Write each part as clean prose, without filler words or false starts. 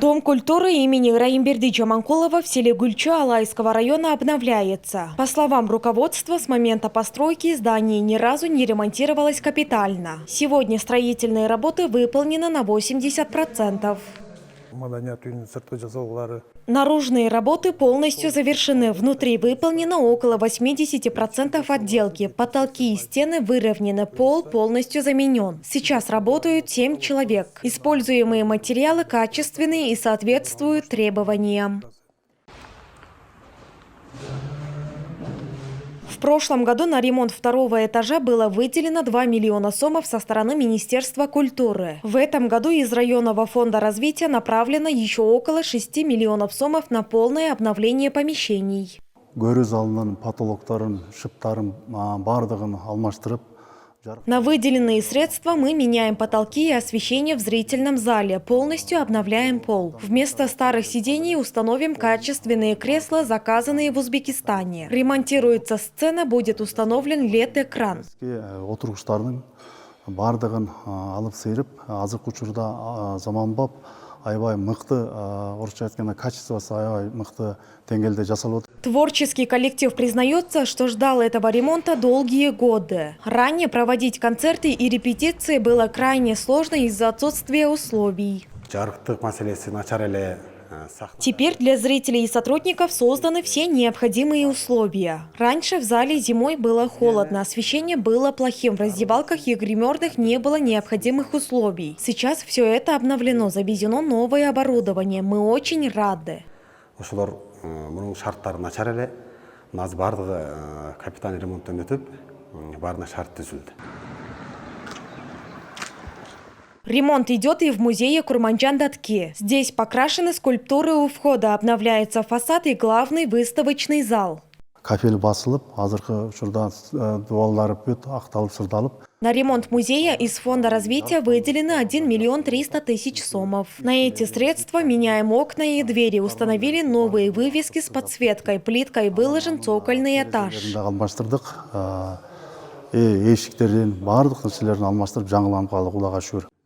Дом культуры имени Раимберды Джаманкулова в селе Гульча Алайского района обновляется. По словам руководства, с момента постройки здание ни разу не ремонтировалось капитально. Сегодня строительные работы выполнены на 80%. Наружные работы полностью завершены. Внутри выполнено около 80% отделки. Потолки и стены выровнены, пол полностью заменен. Сейчас работают 7 человек. Используемые материалы качественные и соответствуют требованиям. В прошлом году на ремонт второго этажа было выделено 2 миллиона сомов со стороны Министерства культуры. В этом году из районного фонда развития направлено еще около 6 миллионов сомов на полное обновление помещений. На выделенные средства мы меняем потолки и освещение в зрительном зале, полностью обновляем пол. Вместо старых сидений установим качественные кресла, заказанные в Узбекистане. Ремонтируется сцена, будет установлен LED-экран. Творческий коллектив признается, что ждал этого ремонта долгие годы. Ранее проводить концерты и репетиции было крайне сложно из-за отсутствия условий. Теперь для зрителей и сотрудников созданы все необходимые условия. Раньше в зале зимой было холодно, освещение было плохим, в раздевалках и гримерных не было необходимых условий. Сейчас все это обновлено, завезено новое оборудование. Мы очень рады. Ремонт идет и в музее Курманджан-Датке. Здесь покрашены скульптуры у входа, обновляется фасад и главный выставочный зал. На ремонт музея из фонда развития выделено 1 миллион 300 тысяч сомов. На эти средства меняем окна и двери, установили новые вывески с подсветкой, плиткой выложен цокольный этаж.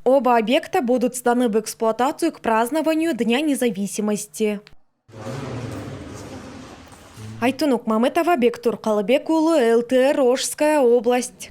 Оба объекта будут сданы в эксплуатацию к празднованию Дня независимости. Айтунук Мамытова, Бектур Калыбек улы, ЛТР, Ошская область.